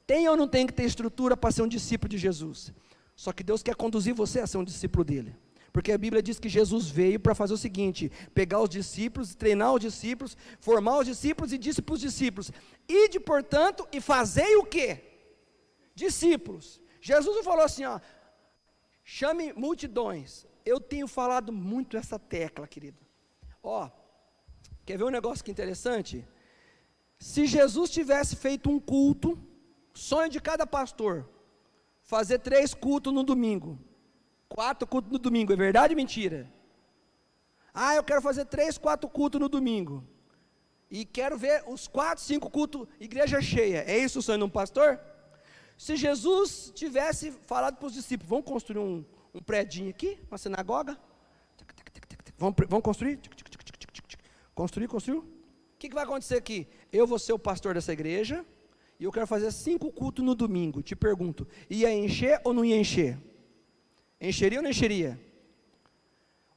Tem ou não tem que ter estrutura para ser um discípulo de Jesus? Só que Deus quer conduzir você a ser um discípulo dele. Porque a Bíblia diz que Jesus veio para fazer o seguinte: pegar os discípulos, treinar os discípulos, formar os discípulos e disse para os discípulos: ide, portanto, e fazei o quê? Discípulos. Jesus não falou assim, ó, chame multidões. Eu tenho falado muito essa tecla, querido. Ó, quer ver um negócio que interessante? Se Jesus tivesse feito um culto, sonho de cada pastor, fazer 3 cultos no domingo, 4 cultos no domingo, é verdade ou mentira? Ah, eu quero fazer 3, 4 cultos no domingo, e quero ver os 4, 5 cultos, igreja cheia. É isso o sonho de um pastor? Se Jesus tivesse falado para os discípulos, vamos construir um predinho aqui, uma sinagoga, vamos construir? Construiu? O que vai acontecer aqui? Eu vou ser o pastor dessa igreja, e eu quero fazer 5 cultos no domingo. Te pergunto, ia encher ou não ia encher? Encheria ou não encheria?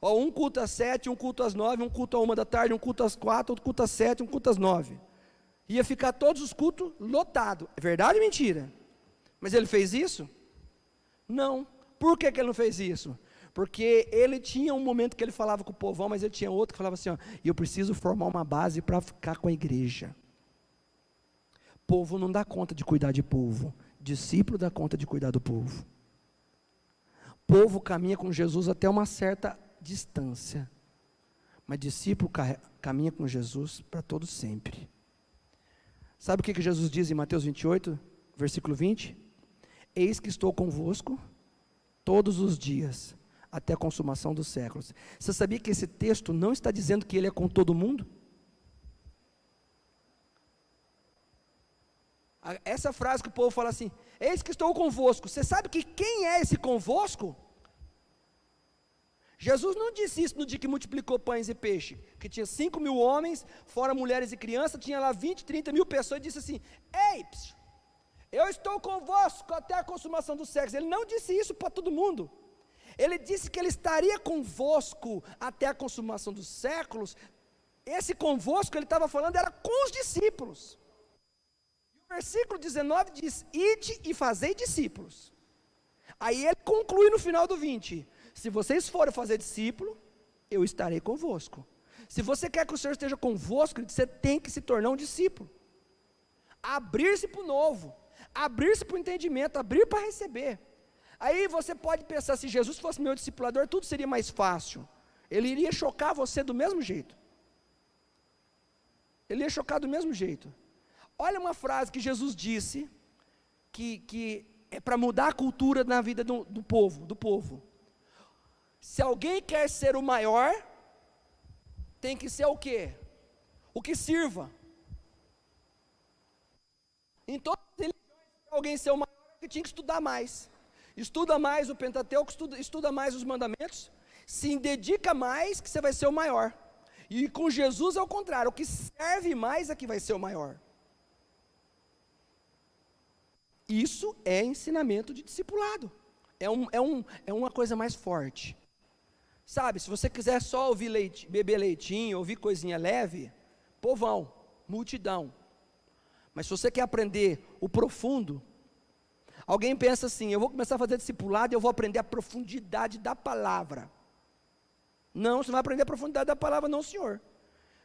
Ó, um culto às 7, um culto às 9, um culto à 1 da tarde, um culto às 4, outro culto às 7, um culto às 9. Ia ficar todos os cultos lotados. É verdade ou mentira? Mas ele fez isso? Não. Por que ele não fez isso? Porque ele tinha um momento que ele falava com o povão, mas ele tinha outro que falava assim, ó, eu preciso formar uma base para ficar com a igreja. Povo não dá conta de cuidar de povo. Discípulo dá conta de cuidar do povo. Povo caminha com Jesus até uma certa distância, mas discípulo caminha com Jesus para todo sempre. Sabe o que Jesus diz em Mateus 28, versículo 20? Eis que estou convosco todos os dias, até a consumação dos séculos. Você sabia que esse texto não está dizendo que ele é com todo mundo? Essa frase que o povo fala assim, eis que estou convosco. Você sabe que quem é esse convosco? Jesus não disse isso no dia que multiplicou pães e peixe, que tinha 5.000 homens, fora mulheres e crianças, tinha lá 20, 30 mil pessoas, e disse assim, ei, eu estou convosco até a consumação dos séculos. Ele não disse isso para todo mundo. Ele disse que ele estaria convosco até a consumação dos séculos. Esse convosco que ele estava falando era com os discípulos. O versículo 19 diz, ide e fazei discípulos. Aí ele conclui no final do 20, se vocês forem fazer discípulo, eu estarei convosco. Se você quer que o Senhor esteja convosco, você tem que se tornar um discípulo. Abrir-se para o novo, abrir-se para o entendimento, abrir para receber. Aí você pode pensar, se Jesus fosse meu discipulador, tudo seria mais fácil. Ele iria chocar você do mesmo jeito. Ele ia chocar do mesmo jeito. Olha uma frase que Jesus disse, que é para mudar a cultura na vida do povo. Se alguém quer ser o maior, tem que ser o quê? O que sirva. Em todas as religiões, se alguém ser o maior, ele tinha que estudar mais. Estuda mais o Pentateuco, estuda mais os mandamentos, se dedica mais que você vai ser o maior. E com Jesus é o contrário, o que serve mais é que vai ser o maior. Isso é ensinamento de discipulado. É uma coisa mais forte. Sabe, se você quiser só ouvir beber leitinho, ouvir coisinha leve, povão, multidão. Mas se você quer aprender o profundo, alguém pensa assim, eu vou começar a fazer discipulado e eu vou aprender a profundidade da palavra. Não, você não vai aprender a profundidade da palavra, não, senhor.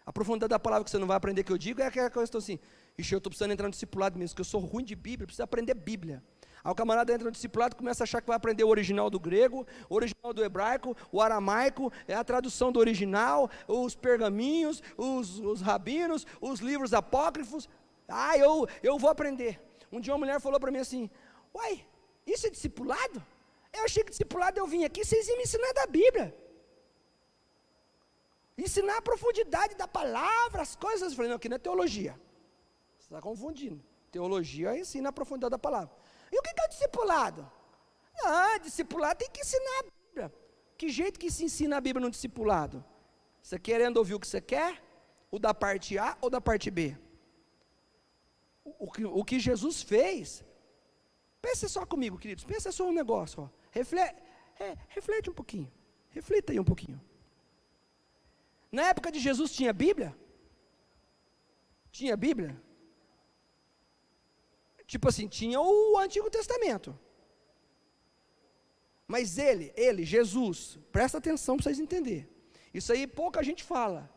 A profundidade da palavra que você não vai aprender, que eu digo, é aquela coisa que eu estou assim, ixi, eu estou precisando entrar no discipulado mesmo, porque eu sou ruim de Bíblia, eu preciso aprender Bíblia. Aí o camarada entra no discipulado e começa a achar que vai aprender o original do grego, o original do hebraico, o aramaico, a tradução do original, os pergaminhos, os rabinos, os livros apócrifos. Ah, eu vou aprender. Um dia uma mulher falou para mim assim, uai, isso é discipulado? Eu achei que discipulado eu vim aqui, vocês iam me ensinar da Bíblia. Ensinar a profundidade da palavra, as coisas. Eu falei, não, aqui não é teologia. Você está confundindo. Teologia ensina a profundidade da palavra. E o que é o discipulado? Ah, discipulado tem que ensinar a Bíblia. Que jeito que se ensina a Bíblia no discipulado? Você querendo ouvir o que você quer? O da parte A ou da parte B? O que Jesus fez, pensa só comigo, queridos, pensa só um negócio, ó. Reflete um pouquinho, reflita aí um pouquinho. Na época de Jesus tinha Bíblia? Tinha Bíblia? Tipo assim, tinha o Antigo Testamento. Mas Jesus, presta atenção para vocês entenderem. Isso aí pouca gente fala.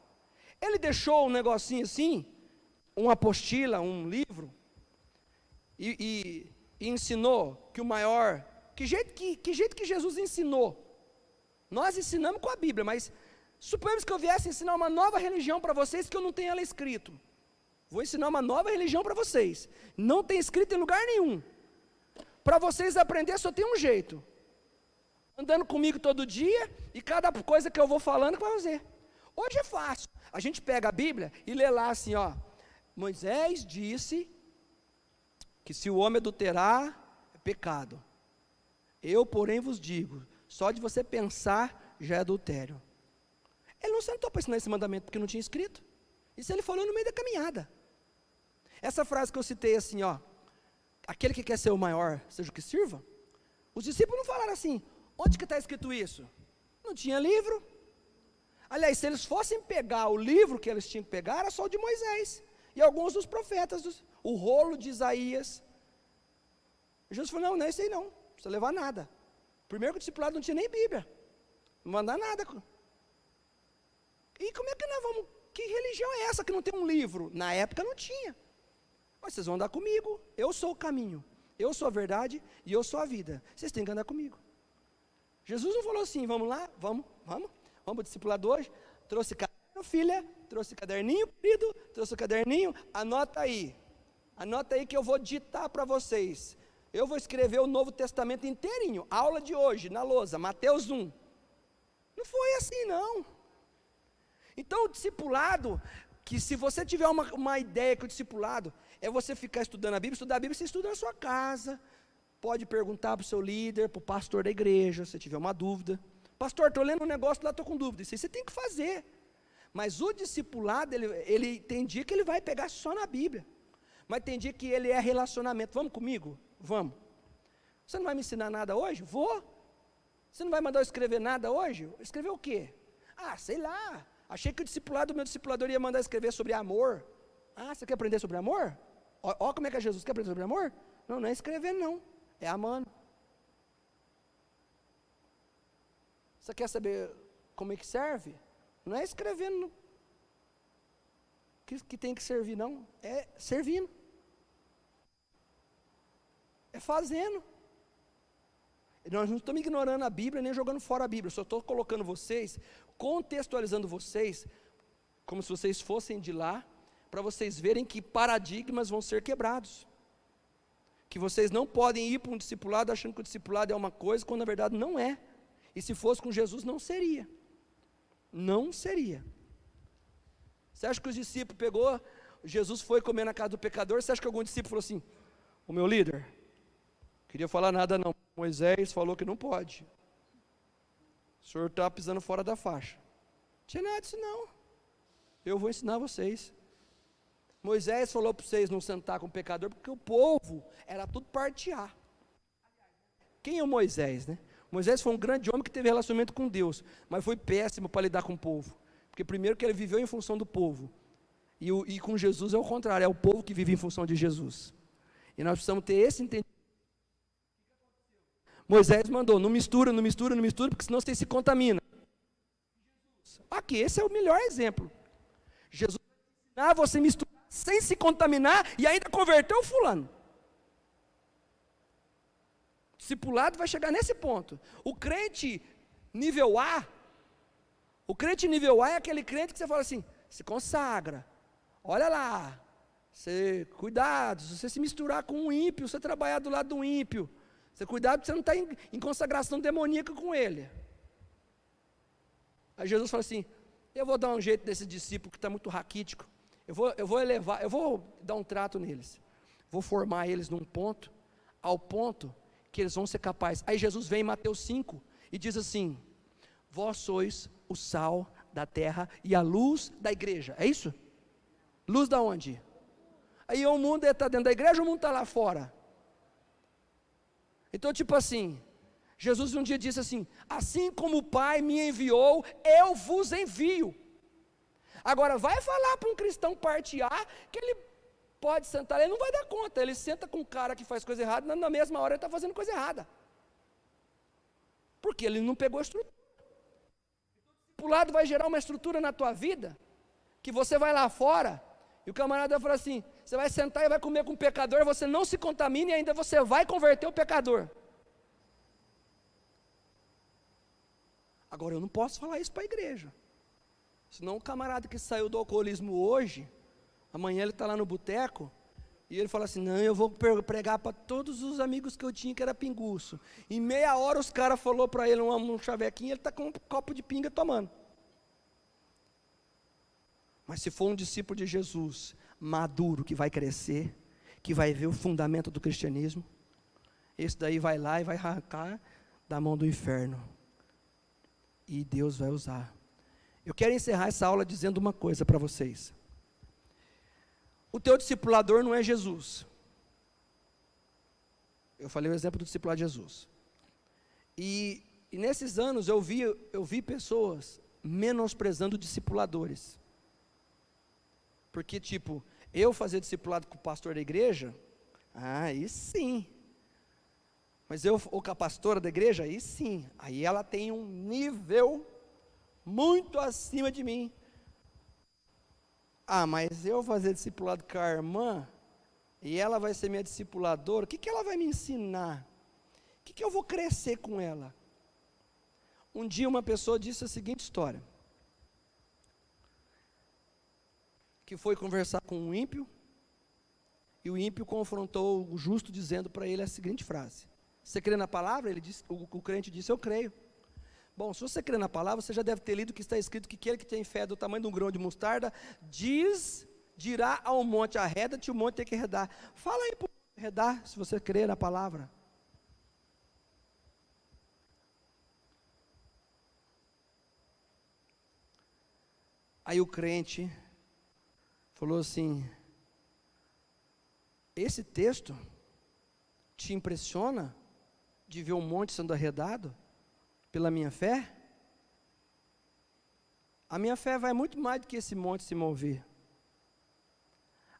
Ele deixou um negocinho assim, uma apostila, um livro, e ensinou que o maior, que jeito que Jesus ensinou? Nós ensinamos com a Bíblia, mas suponhamos que eu viesse ensinar uma nova religião para vocês que eu não tenho ela escrito. Vou ensinar uma nova religião para vocês. Não tem escrito em lugar nenhum. Para vocês aprender só tem um jeito. Andando comigo todo dia e cada coisa que eu vou falando que vai fazer. Hoje é fácil. A gente pega a Bíblia e lê lá assim, ó. Moisés disse que se o homem adulterar, é pecado. Eu, porém, vos digo, só de você pensar já é adultério. Ele não sentou para ensinar esse mandamento porque não tinha escrito. Isso ele falou no meio da caminhada. Essa frase que eu citei assim, ó, aquele que quer ser o maior, seja o que sirva. Os discípulos não falaram assim, onde que está escrito isso? Não tinha livro. Aliás, se eles fossem pegar o livro que eles tinham que pegar, era só o de Moisés. E alguns dos profetas, o rolo de Isaías. Jesus falou, não é isso aí não, não precisa levar nada. Primeiro que o discipulado não tinha nem Bíblia. Não vai andar nada. E como é que nós vamos, que religião é essa que não tem um livro? Na época não tinha. Mas vocês vão andar comigo, eu sou o caminho, eu sou a verdade e eu sou a vida. Vocês têm que andar comigo. Jesus não falou assim, vamos lá, vamos para o discipulado hoje. Trouxe caderno, filha, trouxe caderninho, querido, trouxe o caderninho, anota aí que eu vou ditar para vocês. Eu vou escrever o Novo Testamento inteirinho, aula de hoje, na lousa, Mateus 1. Não foi assim não. Então o discipulado, que se você tiver uma ideia que o discipulado é você ficar estudando a Bíblia, estudar a Bíblia, você estuda na sua casa, pode perguntar para o seu líder, para o pastor da igreja, se tiver uma dúvida. Pastor, estou lendo um negócio lá, estou com dúvida. Isso aí você tem que fazer. Mas o discipulado, ele tem dia que ele vai pegar só na Bíblia. Mas tem dia que ele é relacionamento. Vamos comigo? Vamos. Você não vai me ensinar nada hoje? Vou. Você não vai mandar eu escrever nada hoje? Escrever o quê? Ah, sei lá. Achei que o meu discipulador ia mandar escrever sobre amor. Ah, você quer aprender sobre amor? Ó como é que é Jesus, quer aprender sobre amor? Não, não é escrevendo não, é amando. Você quer saber como é que serve? Não é escrevendo que tem que servir não, é servindo. É fazendo. Nós não estamos ignorando a Bíblia, nem jogando fora a Bíblia, só estou colocando vocês, contextualizando vocês, como se vocês fossem de lá, para vocês verem que paradigmas vão ser quebrados. Que vocês não podem ir para um discipulado achando que o discipulado é uma coisa, quando na verdade não é. E se fosse com Jesus, não seria. Não seria. Você acha que os discípulos pegou, Jesus foi comer na casa do pecador, você acha que algum discípulo falou assim, o meu líder, queria falar nada não, Moisés falou que não pode. O senhor está pisando fora da faixa. Não tinha nada disso não. Eu vou ensinar vocês. Moisés falou para vocês não sentar com o pecador, porque o povo era tudo partear. Quem é o Moisés, né? Moisés foi um grande homem que teve relacionamento com Deus, mas foi péssimo para lidar com o povo. Porque primeiro que ele viveu em função do povo. E com Jesus é o contrário, é o povo que vive em função de Jesus. E nós precisamos ter esse entendimento. Moisés mandou, não mistura, porque senão você se contamina. Aqui, esse é o melhor exemplo. Jesus vai ensinar você a misturar sem se contaminar e ainda converter o fulano. O discipulado vai chegar nesse ponto. O crente nível A é aquele crente que você fala assim, se consagra, olha lá, cuidado, se você se misturar com um ímpio, você trabalhar do lado do ímpio, cuidado para você não estar em consagração demoníaca com ele. Aí Jesus fala assim, eu vou dar um jeito desse discípulo que está muito raquítico, eu vou dar um trato neles, vou formar eles num ponto, ao ponto que eles vão ser capazes. Aí Jesus vem em Mateus 5 e diz assim, vós sois o sal da terra e a luz da igreja, é isso? Luz da onde? Aí o mundo está dentro da igreja ou o mundo está lá fora? Então tipo assim, Jesus um dia disse assim, assim como o Pai me enviou, eu vos envio. Agora vai falar para um cristão partear, que ele pode sentar, ele não vai dar conta, ele senta com um cara que faz coisa errada, na mesma hora ele está fazendo coisa errada. Porque ele não pegou a estrutura. O discipulado vai gerar uma estrutura na tua vida, que você vai lá fora, e o camarada vai falar assim, você vai sentar e vai comer com o pecador, você não se contamina e ainda você vai converter o pecador. Agora eu não posso falar isso para a igreja, senão o camarada que saiu do alcoolismo hoje, amanhã ele está lá no boteco, e ele fala assim, não, eu vou pregar para todos os amigos que eu tinha que era pinguço. Em meia hora os caras falaram para ele um chavequinho, ele está com um copo de pinga tomando. Mas se for um discípulo de Jesus, maduro, que vai crescer, que vai ver o fundamento do cristianismo, esse daí vai lá e vai arrancar da mão do inferno. E Deus vai usar. Eu quero encerrar essa aula dizendo uma coisa para vocês. O teu discipulador não é Jesus. Eu falei o exemplo do discipulado de Jesus. E nesses anos eu vi pessoas menosprezando discipuladores. Porque tipo, eu fazer discipulado com o pastor da igreja, aí sim. Mas eu, ou com a pastora da igreja, aí sim. Aí ela tem um nível muito acima de mim. Ah, mas eu fazer discipulado com a irmã, e ela vai ser minha discipuladora, o que ela vai me ensinar? O que eu vou crescer com ela? Um dia uma pessoa disse a seguinte história, que foi conversar com um ímpio, e o ímpio confrontou o justo dizendo para ele a seguinte frase, você crê na palavra? Ele disse, o crente disse, eu creio. Bom, se você crê na palavra, você já deve ter lido que está escrito que aquele que tem fé do tamanho de um grão de mostarda, dirá ao monte, arreda-te, o monte tem que arredar. Fala aí para o monte arredar, se você crê na palavra. Aí o crente falou assim, esse texto te impressiona de ver um monte sendo arredado pela minha fé? A minha fé vai muito mais do que esse monte se mover.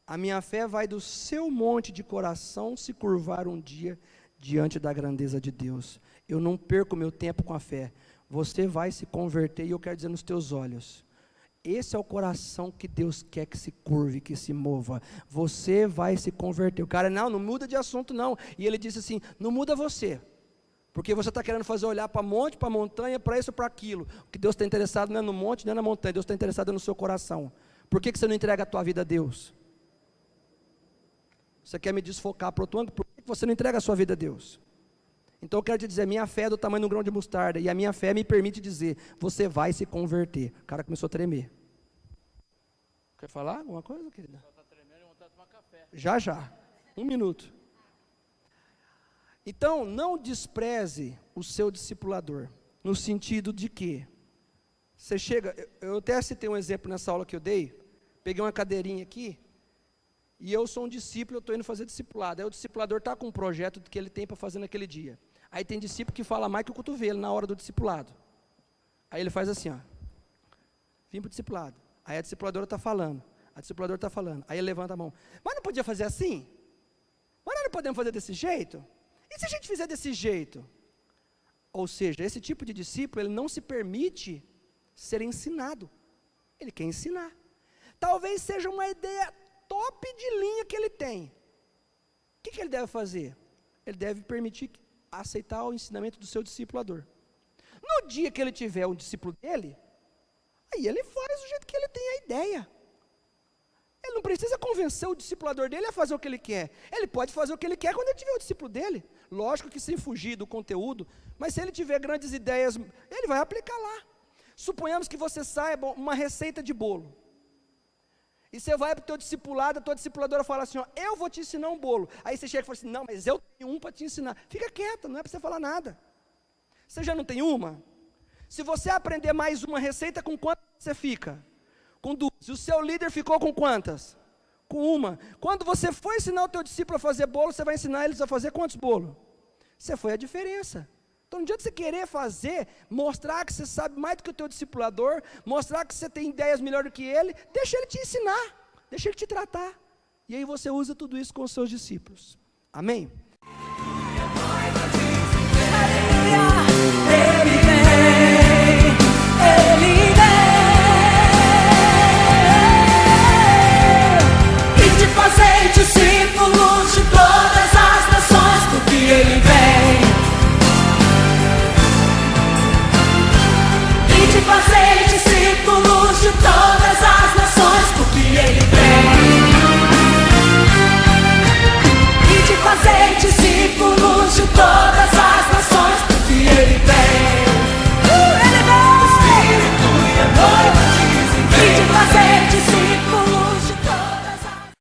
A minha fé vai do seu monte de coração se curvar um dia diante da grandeza de Deus. Eu não perco meu tempo com a fé. Você vai se converter, e eu quero dizer nos teus olhos, esse é o coração que Deus quer que se curve, que se mova. Você vai se converter. O cara, não muda de assunto não. E ele disse assim, não muda você, Porque você está querendo fazer olhar para monte, para montanha, para isso ou para aquilo. O que Deus está interessado não é no monte, não é na montanha. Deus está interessado no seu coração. Por que você não entrega a tua vida a Deus? Você quer me desfocar para outro ângulo? Por que você não entrega a sua vida a Deus? Então eu quero te dizer, minha fé é do tamanho de um grão de mostarda. E a minha fé me permite dizer, você vai se converter. O cara começou a tremer. Quer falar alguma coisa, querida? Está tremendo, eu vou tomar café. Já. 1 minuto. Então, não despreze o seu discipulador, no sentido de que, você chega, eu até citei um exemplo nessa aula que eu dei, peguei uma cadeirinha aqui, e eu sou um discípulo, eu estou indo fazer discipulado, aí o discipulador está com um projeto que ele tem para fazer naquele dia, aí tem discípulo que fala mais que o cotovelo na hora do discipulado, aí ele faz assim, ó, vim para o discipulado, aí a discipuladora está falando, aí ele levanta a mão, mas não podia fazer assim? Mas nós não podemos fazer desse jeito? E se a gente fizer desse jeito? Ou seja, esse tipo de discípulo, ele não se permite ser ensinado. Ele quer ensinar. Talvez seja uma ideia top de linha que ele tem. O que ele deve fazer? Ele deve permitir aceitar o ensinamento do seu discipulador. No dia que ele tiver um discípulo dele, aí ele faz do jeito que ele tem a ideia. Ele não precisa convencer o discipulador dele a fazer o que ele quer. Ele pode fazer o que ele quer quando ele tiver o discípulo dele. Lógico que sem fugir do conteúdo, mas se ele tiver grandes ideias, ele vai aplicar lá. Suponhamos que você saiba uma receita de bolo. E você vai para o teu discipulado, a tua discipuladora fala assim, ó, eu vou te ensinar um bolo. Aí você chega e fala assim, não, mas eu tenho um para te ensinar. Fica quieta, não é para você falar nada. Você já não tem uma? Se você aprender mais uma receita, com quanto você fica? Com 2. E o seu líder ficou com quantas? Com uma. Quando você for ensinar o teu discípulo a fazer bolo, você vai ensinar eles a fazer quantos bolos? Você foi a diferença. Então não adianta você querer fazer, mostrar que você sabe mais do que o teu discipulador, mostrar que você tem ideias melhores do que ele, deixa ele te ensinar, deixa ele te tratar. E aí você usa tudo isso com os seus discípulos. Amém?